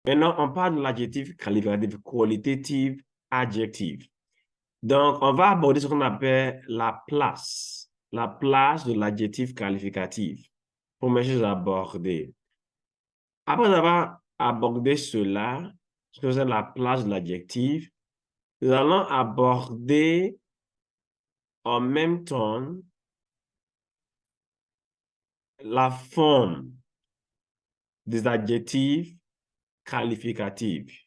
Maintenant, on parle de l'adjectif qualificatif, qualitative adjective. Donc, on va aborder ce qu'on appelle la place de l'adjectif qualificatif. Première chose à aborder. Après avoir abordé cela, ce que c'est la place de l'adjectif, nous allons aborder en même temps la forme des adjectifs qualificatifs.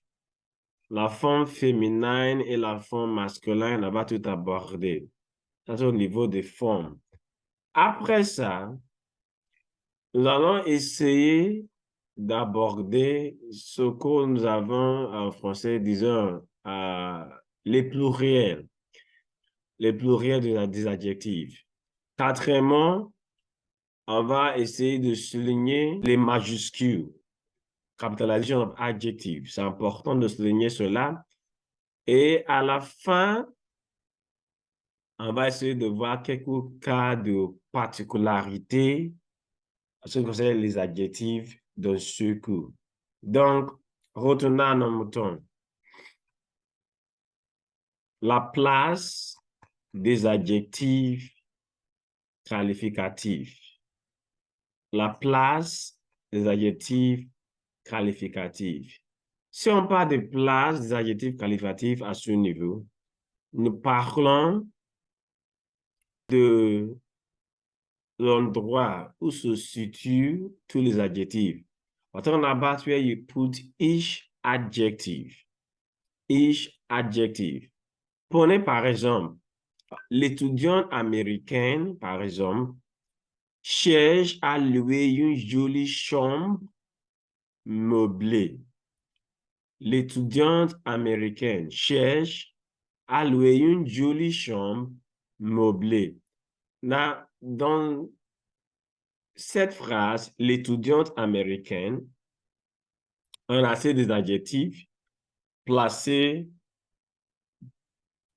La forme féminine et la forme masculine, on va tout aborder. Ça, c'est au niveau des formes. Après ça, nous allons essayer d'aborder ce que nous avons en français, disons, les pluriels des adjectifs. Quatrièmement, on va essayer de souligner les majuscules, capitalisation of adjectives. C'est important de souligner cela. Et à la fin, on va essayer de voir quelques cas de particularité en ce qui concerne les adjectifs dans ce cours. Donc, retenons à nos moutons. La place des adjectifs qualificatifs. La place des adjectifs qualificatifs. Si on parle de place des adjectifs qualificatifs à ce niveau, nous parlons de l'endroit où se situent tous les adjectifs. We're talking about where you put each adjective. Each adjective. Prenez par exemple, l'étudiante américaine, par exemple, cherche à louer une jolie chambre meublée. L'étudiante américaine cherche à louer une jolie chambre meublée. Là, dans cette phrase, l'étudiante américaine, on a assez des adjectifs placés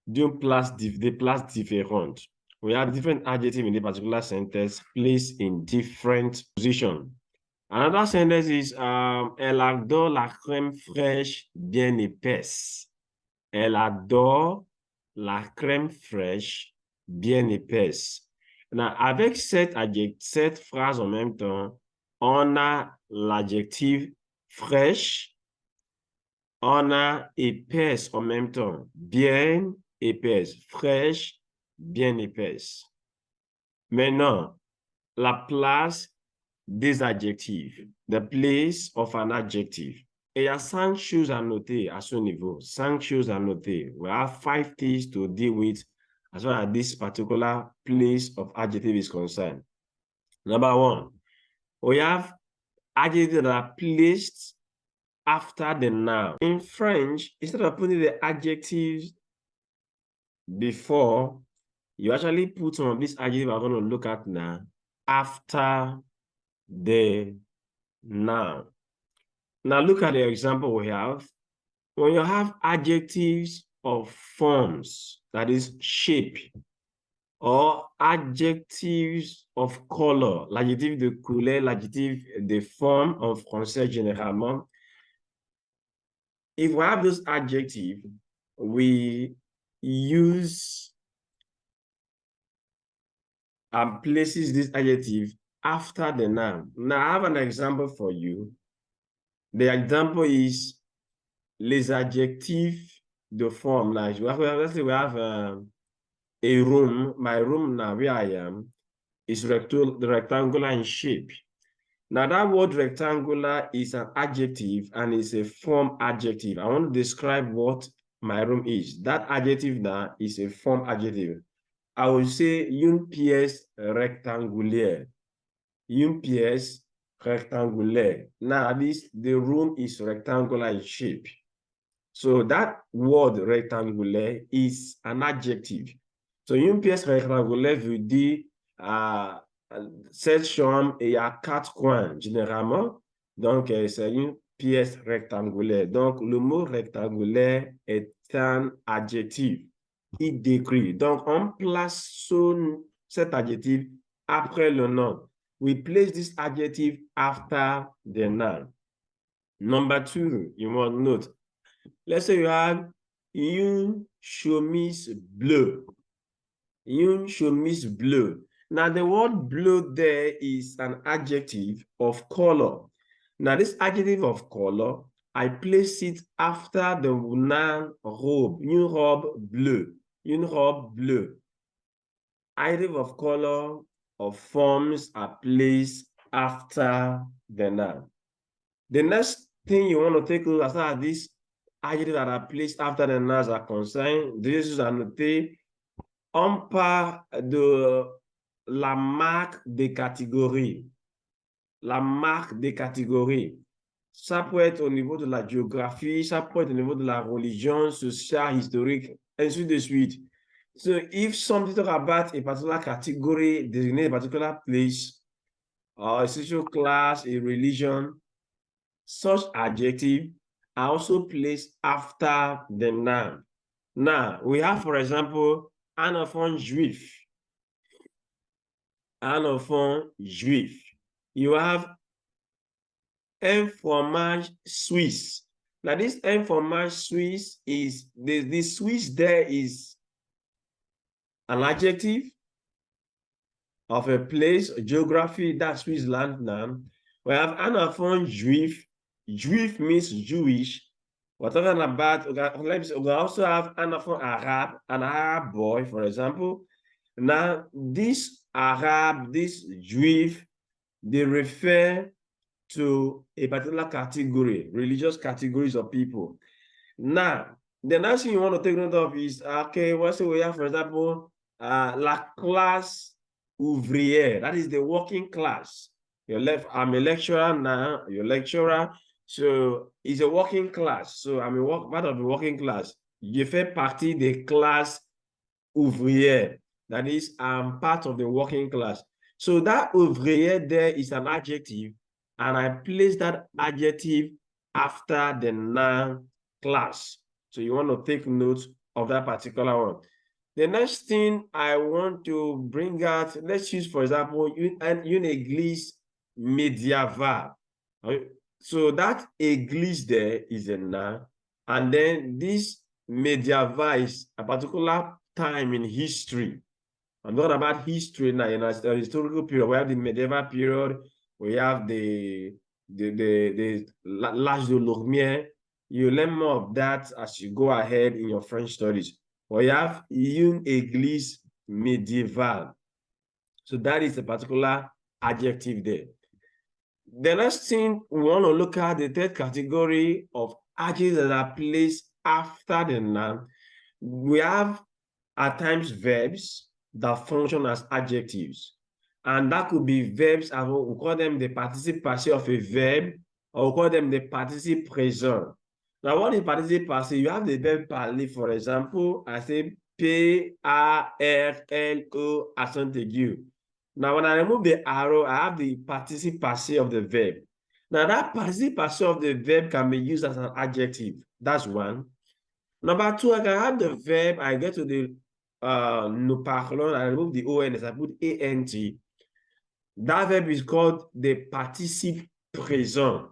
des places différentes. We have different adjectives in the particular sentence placed in different positions. Another sentence is, elle adore la crème fraîche bien épaisse. Elle adore la crème fraîche bien épaisse. Now, avec cette phrase en même temps, on a l'adjectif fraîche, on a épaisse en même temps, bien épaisse, fraîche, bien épaisse. Maintenant, la place des adjectifs, the place of an adjective. Et il y a 5 choses à noter à ce niveau, 5 choses à noter. We have 5 things to deal with as far as this particular place of adjective is concerned. Number 1, we have adjectives that are placed after the noun. In French, instead of putting the adjectives before, you actually put some of these adjectives we're going to look at now after the noun. Now look at the example we have. When you have adjectives of forms, that is shape, or adjectives of color, l'adjectif de couleur, l'adjectif de forme en français généralement. If we have those adjectives, we use and places this adjective after the noun. Now I have an example for you. The example is les adjectifs de forme. Like let's say we have a room. My room now, where I am, is rectangular in shape. Now that word rectangular is an adjective and it's a form adjective. I want to describe what my room is. That adjective now is a form adjective. I will say une pièce rectangulaire. Une pièce rectangulaire. Now the room is rectangular in shape. So that word rectangulaire is an adjective. So une pièce rectangulaire veut dire cette chambre il y a 4 coins généralement. Donc c'est une pièce rectangulaire. Donc le mot rectangulaire est un adjectif. Il décrit. Donc on place cet adjectif après le nom. We place this adjective after the noun. Number two, you want to note. Let's say you have une chemise bleue. Une chemise bleue. Now, the word blue there is an adjective of color. Now, this adjective of color, I place it after the noun robe, une robe bleue, une robe bleue. Adjective of color or forms are placed after the noun. The next thing you want to take a look at as far as these adjectives that are placed after the nouns are concerned, this is annoté. On parle de la marque des catégories. La marque des catégories. Ça peut être au niveau de la géographie, ça peut être au niveau de la religion, sociale, historique, ainsi de suite. So if something talk about a particular category, designates a particular place, or a social class, a religion, such adjective are also placed after the noun. Now, we have, for example, un enfant juif. Un enfant juif. You have un fromage suisse. Now, this un fromage suisse is, the Swiss there is an adjective of a place, geography, that's Switzerland now. We have un enfant juif. Juif means Jewish. We're talking about, we also have an enfant Arab, an Arab boy, for example. Now, this Arab, this Juif, they refer to a particular category, religious categories of people. Now, the next thing you want to take note of is, okay, what so we have, for example, la classe ouvrière, that is the working class. I'm a lecturer now, you're a lecturer, so it's a working class. So I'm part of the working class. Je fais partie des classes ouvrières. That is, I'm part of the working class. So that ouvrière there is an adjective, and I place that adjective after the noun class. So you want to take note of that particular one. The next thing I want to bring out, let's use, for example, une église médiévale. So that église there is a noun, and then this médiévale is a particular time in history. I'm talking about history now, in a historical period. We have the medieval period, we have the l'âge de Lumière. You learn more of that as you go ahead in your French studies. We have une église médiévale. So that is a particular adjective there. The next thing we want to look at, the third category of adjectives that are placed after the noun. We have at times verbs that function as adjectives. And that could be verbs, we call them the participe passé of a verb, or we call them the participe présent. Now, what is participe passé? You have the verb parler, for example, I say P-A-R-L-E, accent aigu. Now, when I remove the arrow, I have the participe passé of the verb. Now, that participe passé of the verb can be used as an adjective. That's one. Number two, I can have the verb, I get to the nous parlons, I remove the ONS, I put ANT. That verb is called the participe présent.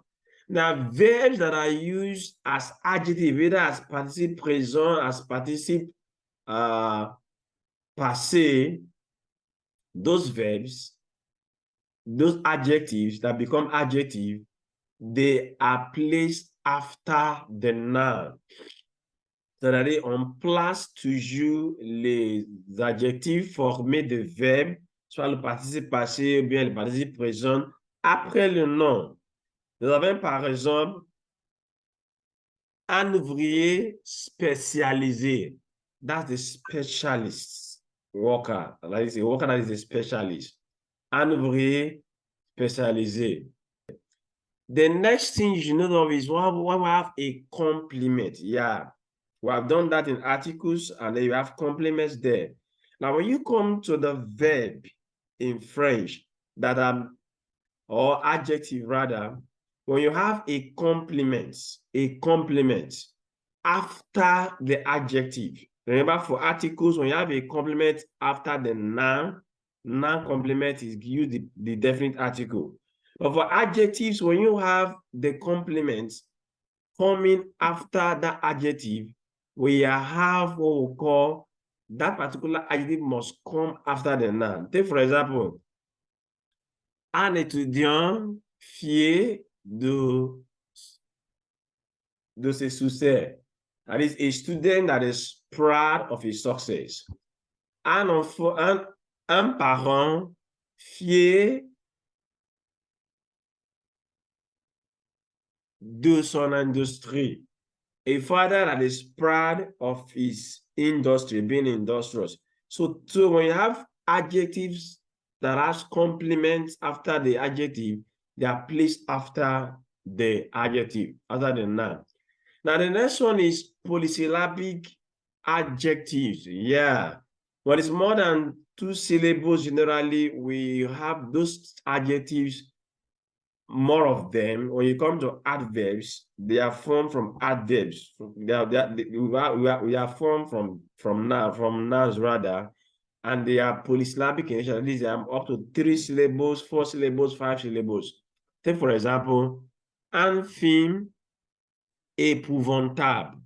Now, verbs that are used as adjective, either as participe présent, as participe passé, those verbs, those adjectives that become adjective, they are placed after the noun. C'est-à-dire, on place toujours les adjectifs formés de verbes, soit le participe passé ou bien le participe présent, après le nom. Nous avons par exemple un ouvrier spécialisé. That's the specialist worker. That is a worker that is a specialist. Un ouvrier spécialisé. The next thing you should know of is when we have a complement. Yeah. We have done that in articles, and then you have complements there. Now, when you come to the verb in French that or adjective rather, when you have a complement after the adjective. Remember, for articles, when you have a complement after the noun complement is used the definite article. But for adjectives, when you have the complements coming after that adjective, we have what we call that particular adjective must come after the noun. Take for example, un étudiant fier de ses succès. That is a student that is proud of his success. Un enfant, un parent fier de son industrie. A father that is proud of his industry, being industrious. So when you have adjectives that has complements after the adjective, they are placed after the adjective, after the noun. Now, the next one is polysyllabic adjectives. Yeah. When it's more than 2 syllables, generally, we have those adjectives, more of them. When you come to adverbs, they are formed from adverbs. We are formed from nouns rather, and they are polysyllabic in nature. At least they are up to 3 syllables, 4 syllables, 5 syllables. Take for example, infime, épouvantable.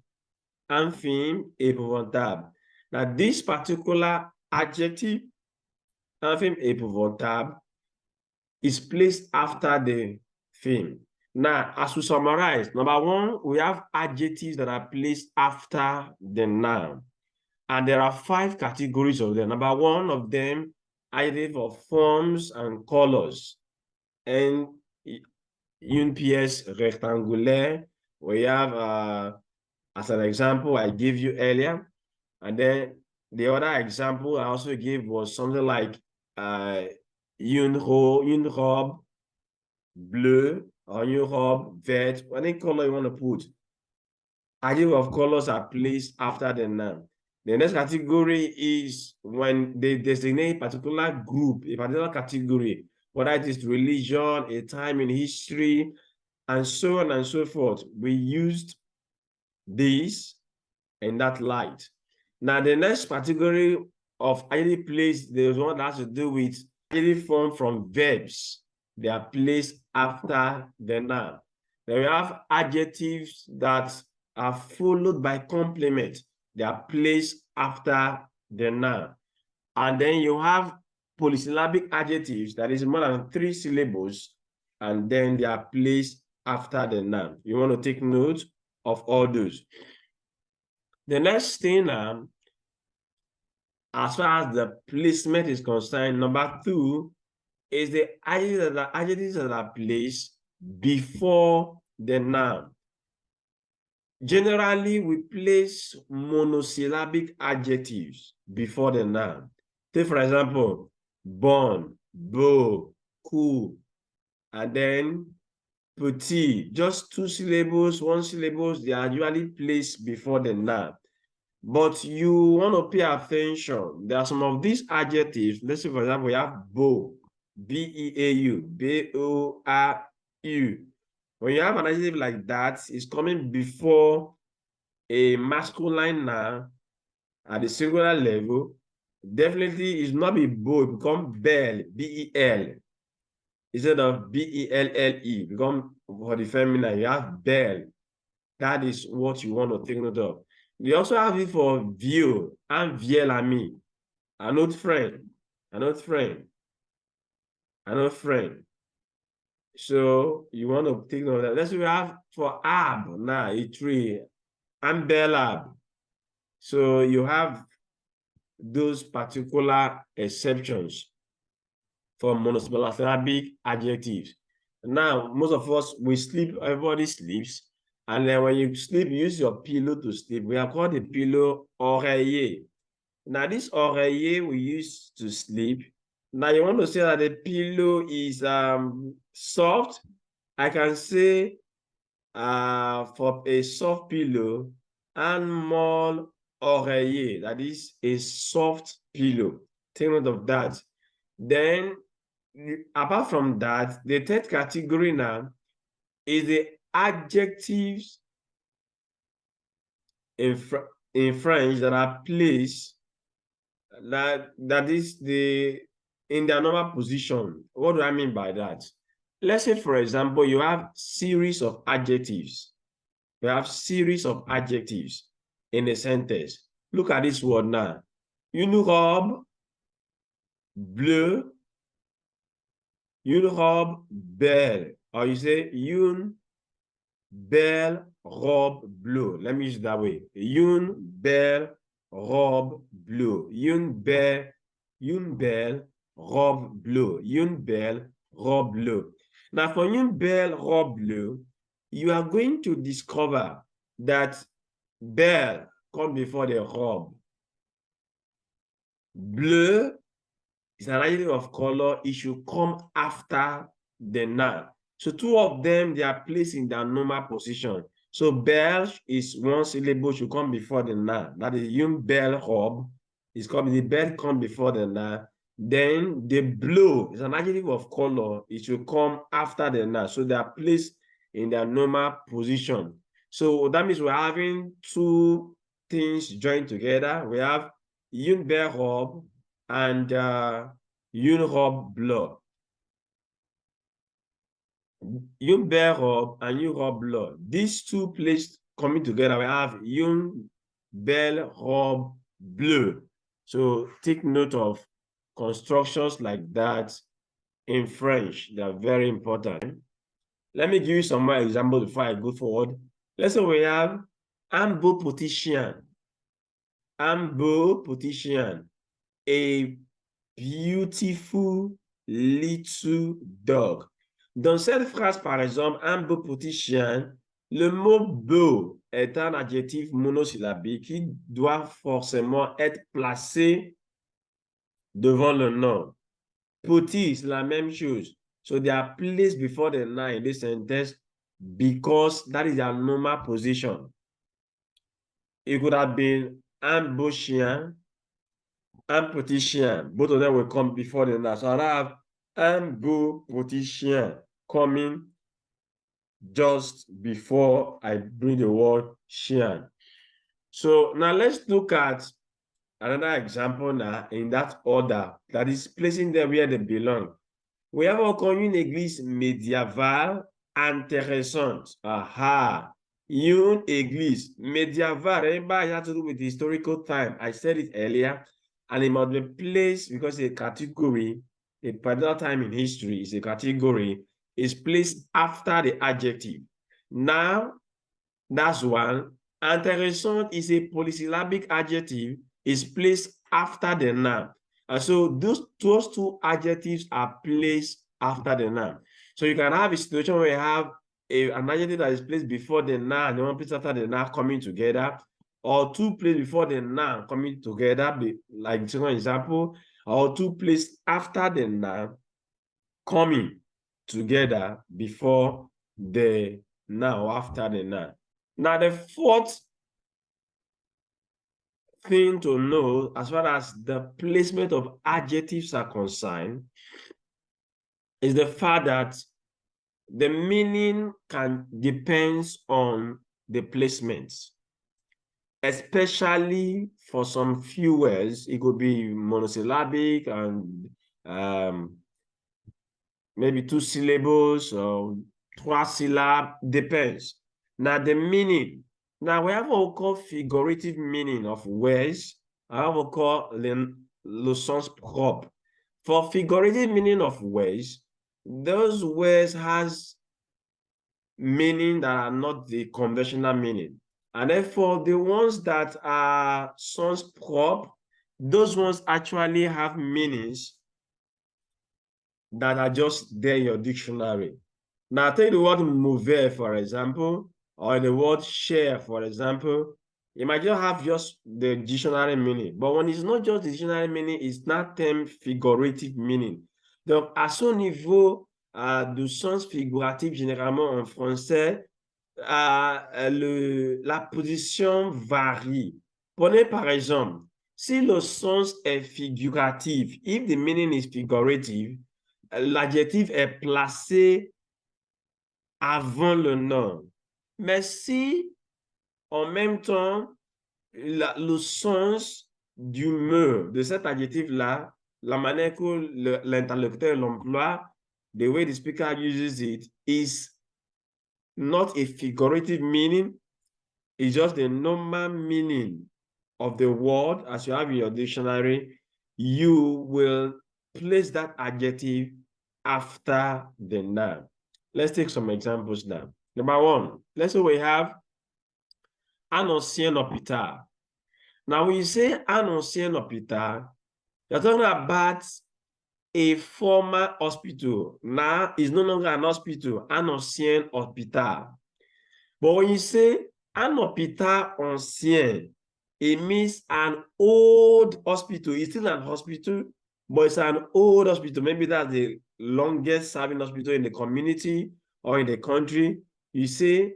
Infime, épouvantable. Now, this particular adjective, infime, épouvantable, is placed after the theme. Now, as we summarize, number one, we have adjectives that are placed after the noun. And there are 5 categories of them. Number one of them, adjective of forms and colors. And une pièce rectangulaire, we have, as an example, I gave you earlier. And then the other example I also gave was something like une robe bleu or une robe verte, any color you want to put. Adjective of colors are placed after the noun. The next category is when they designate a particular group, a particular category, whether it is religion, a time in history, and so on and so forth. We used this in that light. Now, the next category of adjective placed, there's one that has to do with adjective formed from verbs. They are placed after the noun. Then we have adjectives that are followed by complement. They are placed after the noun. And then you have polysyllabic adjectives that is more than 3 syllables, and then they are placed after the noun. You want to take note of all those. The next thing, as far as the placement is concerned, number 2 is the adjectives that are placed before the noun. Generally, we place monosyllabic adjectives before the noun. Take, for example, bon, beau, cool, and then petit. Just 2 syllables, 1 syllables, they are usually placed before the noun. But you want to pay attention. There are some of these adjectives. Let's say, for example, we have beau, B-E-A-U, B-O-R-U. When you have an adjective like that, it's coming before a masculine noun at the singular level. Definitely, it's not be beau, it become belle, B-E-L. Instead of B-E-L-L-E, become for the feminine, you have belle. That is what you want to take note of. We also have it for vieux, un vieil ami, an old friend, an old friend, an old friend. So you want to take note of that. Let's say we have for ab now, a tree, un bel arbre. So you have those particular exceptions for monosyllabic adjectives. Now, most of us, we sleep, everybody sleeps. And then when you sleep, you use your pillow to sleep. We have called the pillow oreiller. Now, this oreiller we use to sleep. Now, you want to say that the pillow is soft. I can say for a soft pillow, un molle oreiller. That is a soft pillow. Take note of that. Then, apart from that, the third category now is the adjectives in French that are placed that is in their normal position. What do I mean by that? Let's say, for example, you have series of adjectives. You have series of adjectives in a sentence. Look at this word now. Une robe bleue, une robe belle. Or you say une belle robe bleue. Let me use it that way. Une belle robe bleue. Une belle robe bleue. Une belle robe bleue. Now, for une belle robe bleue, you are going to discover that belle comes before the robe. Bleu is an adjective of color. It should come after the noun. So two of them, they are placed in their normal position. So belle is one syllable, should come before the noun. That is une belle robe. It's called the belle come before the noun. Then the blue is an adjective of color. It should come after the noun. So they are placed in their normal position. So that means we're having two things joined together. We have une belle robe and une robe bleue. Une belle robe and une robe bleue. These two places coming together, we have une belle robe bleue. So take note of constructions like that in French. They are very important. Let me give you some more examples before I go forward. Let's say we have un beau petit chien. Un beau petit chien. A beautiful little dog. Dans cette phrase, par exemple, un beau petit chien, le mot beau est un adjectif monosyllabique qui doit forcément être placé devant le nom. Petit, c'est la même chose. So they are placed before the noun in this sentence because that is their normal position. It could have been un beau chien, un petit chien. Both of them will come before the noun. So I have un beau petit chien coming just before I bring the word chien. So now let's look at another example now in that order that is placing them where they belong. We have encore une église médiévale intéressante. Aha! Une église médiévale. Remember, it has to do with the historical time. I said it earlier. And it must be placed because a category, a particular time in history is a category, is placed after the adjective. Now, that's one. Intéressant is a polysyllabic adjective, is placed after the noun. And so those two adjectives are placed after the noun. So you can have a situation where you have an adjective that is placed before the noun, and one placed after the noun coming together, or two placed before the noun coming together, like the second example, or two placed after the noun coming together before the noun or after the noun. Now, the fourth thing to know as far as the placement of adjectives are concerned is the fact that the meaning depends on the placements, especially for some few words. It could be monosyllabic and maybe two syllables or trois syllables, depends. Now the meaning. Now we have what we call figurative meaning of words. I have what we call le sens propre. For figurative meaning of words, those words has meaning that are not the conventional meaning. And therefore, the ones that are sens propre, those ones actually have meanings that are just there in your dictionary. Now, take the word mauvais, for example, or the word cher, for example. You might just have just the dictionary meaning. But when it's not just the dictionary meaning, it's not term figurative meaning. Donc, à ce niveau du sens figuratif, généralement en français, la position varie. Prenez par exemple, si le sens est figuratif, if the meaning is figurative, l'adjectif est placé avant le nom. Mais si, en même temps, le sens du mot, de cet adjectif-là, la manière que l'interlocuteur l'emploie, the way the speaker uses it is not a figurative meaning. It's just the normal meaning of the word as you have in your dictionary. You will place that adjective after the noun. Let's take some examples now. Number one, let's say we have un ancien hôpital. Now, when you say un ancien hôpital, you're talking about a former hospital. Now, it's no longer an hospital, un ancien hôpital. But when you say un hôpital ancien, it means an old hospital. It's still an hospital, but it's an old hospital. Maybe that's the longest serving hospital in the community or in the country. You say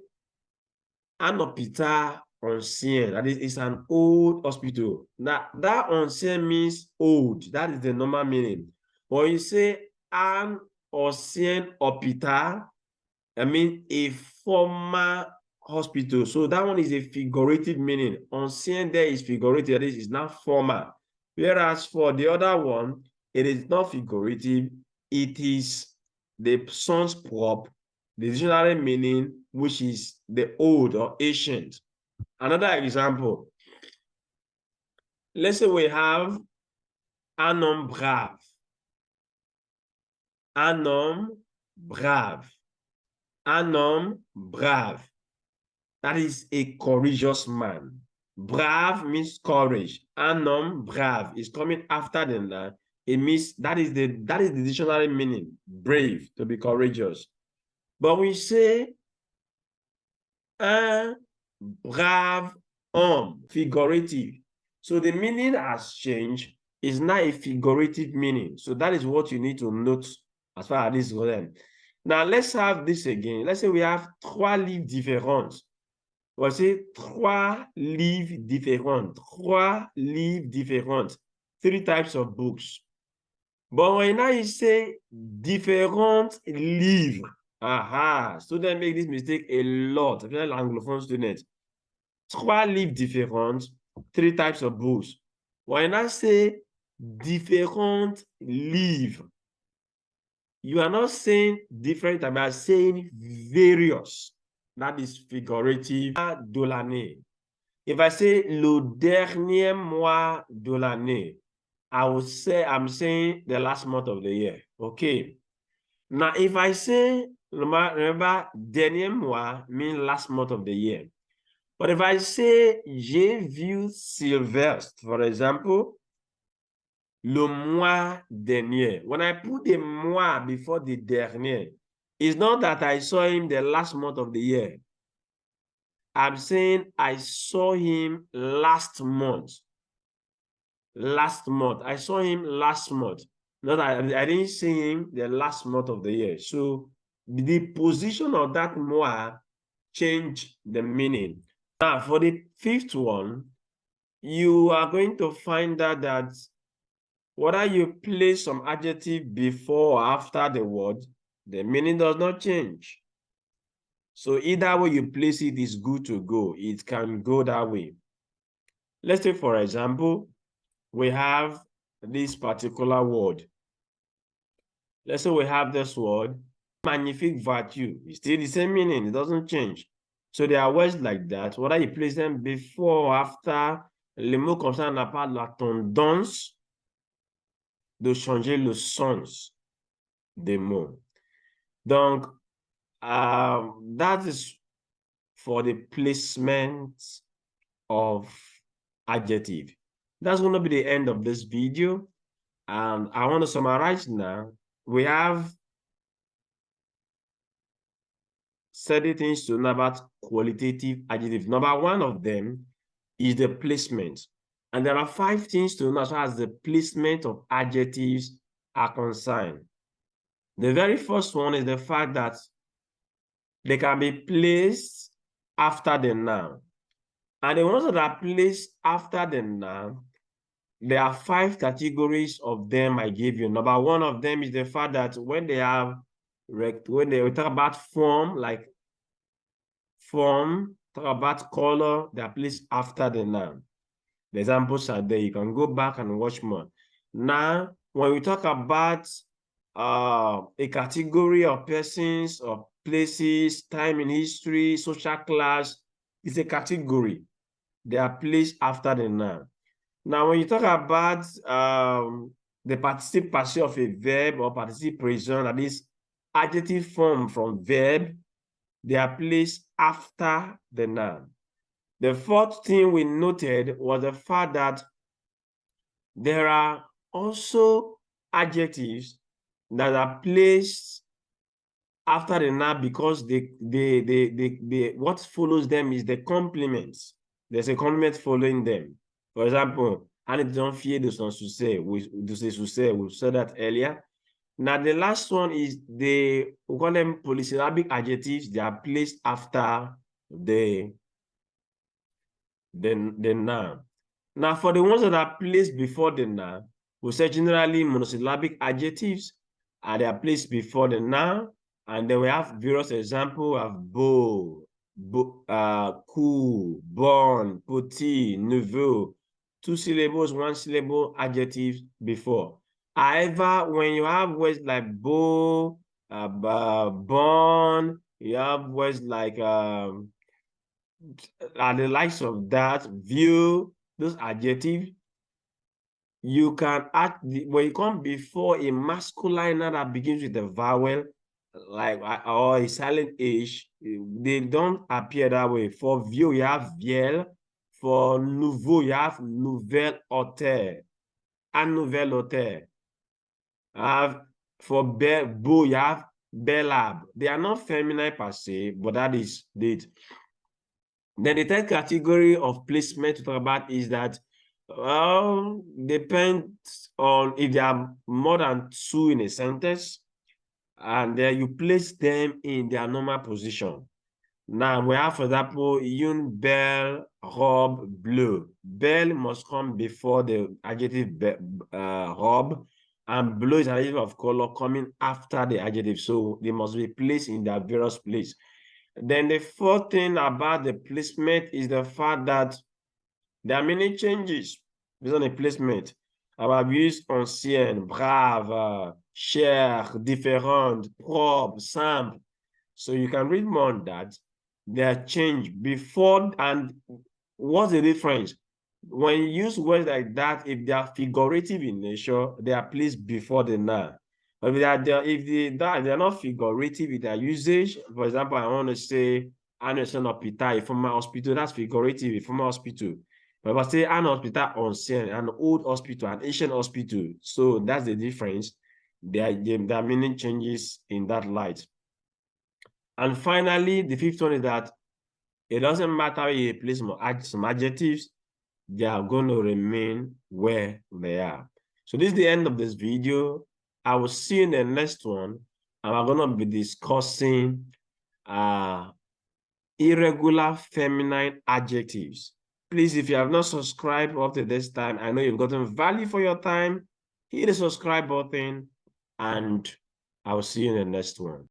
un hôpital ancien, that is, it's an old hospital. Now, that ancien means old. That is the normal meaning. When you say un ancien hôpital, I mean a former hospital. So that one is a figurative meaning. Ancien there is figurative, this is not former. Whereas for the other one, it is not figurative, it is the sens propre, the dictionary meaning, which is the old or ancient. Another example, let's say we have un homme brave. Un homme brave. Un homme brave. That is a courageous man. Brave means courage. Un homme brave is coming after the noun. It means that is the dictionary meaning, brave, to be courageous. But we say un brave homme, figurative. So the meaning has changed. It's not a figurative meaning. So that is what you need to note as far as this is concerned. Now let's have this again. Let's say we have trois livres différents. Voici trois livres différents. Trois livres différents. 3 types of books. But when I say different livres, students make this mistake a lot, especially Anglophone students. Trois livres différents, 3 types of books. When I say different livres, you are not saying different, you are saying various. That is figurative de l'année. If I say le dernier mois de l'année, I will say I'm saying the last month of the year. Okay. Now, if I say, remember, dernier mois means last month of the year. But if I say j'ai vu Sylvestre, for example, le mois dernier, when I put the mois before the dernier, it's not that I saw him the last month of the year. I'm saying I saw him last month. Last month. I saw him last month. Not I didn't see him the last month of the year. So the position of that mois changed the meaning. Now, for the 5th one, you are going to find out that whether you place some adjective before or after the word, the meaning does not change. So either way you place it is good to go. It can go that way. Let's take, for example, we have this particular word. Let's say we have this word, magnifique voiture. It's still the same meaning. It doesn't change. So there are words like that. Whether you place them before or after, les mots comme ça n'ont pas la tendance de changer le sens des mots. Donc, that is for the placement of adjective. That's going to be the end of this video. And I want to summarize now. We have certain things to know about qualitative adjectives. Number one of them is the placement. And there are 5 things to know as far as the placement of adjectives are concerned. The very first one is the fact that they can be placed after the noun. And the ones that are placed after the noun, there are 5 categories of them I gave you. Number one of them is the fact that when they talk about form, like form, talk about color, they are placed after the noun. The examples are there. You can go back and watch more. Now, when we talk about a category of persons or places, time in history, social class. It's a category. They are placed after the noun. Now, when you talk about the participle passive of a verb or participle present, that is adjective form from verb, they are placed after the noun. The fourth thing we noted was the fact that there are also adjectives that are placed after the noun because what follows them is the complements. There's a complement following them. For example, Anne don't fear de son succès, de ses succès, we said that earlier. Now, the last one is we call them polysyllabic adjectives. They are placed after the noun. Now, for the ones that are placed before the noun, we say generally monosyllabic adjectives, and they are placed before the noun. And then we have various examples of beau, cool, bon, petit, nouveau, 2 syllables, 1 syllable adjectives before. However, when you have words like beau, bon, you have words like the likes of that, view, those adjectives, you can add, when you come before a masculine that begins with a vowel, like or a silent H, they don't appear that way. For vieux, you have viel. For nouveau, you have nouvelle auteur. Un nouvel auteur. For beau, you have bellab. They are not feminine per se, but that is it. Then the third category of placement to talk about is that depends on if there are more than 2 in a sentence, and then you place them in their normal position. Now we have, for example, une belle robe bleue. Belle must come before the adjective robe, and blue is an adjective of color coming after the adjective. So they must be placed in their various place. Then the fourth thing about the placement is the fact that there are many changes based on the placement. I've used ancien, brave, cher, différent, propre, simple. So you can read more on that. They are changed before, and what's the difference? When you use words like that, if they are figurative in nature, they are placed before the noun. But if they are not figurative in their usage, for example, I want to say un ancien hôpital, a former hospital, that's figurative, a former hospital. But if I say an hospital ancien, an old hospital, an ancient hospital, so that's the difference. There are many changes in that light. And finally, the fifth one is that it doesn't matter if you place some adjectives, they are going to remain where they are. So this is the end of this video. I will see you in the next one, and we're going to be discussing irregular feminine adjectives. Please, if you have not subscribed up to this time, I know you've gotten value for your time. Hit the subscribe button, and I will see you in the next one.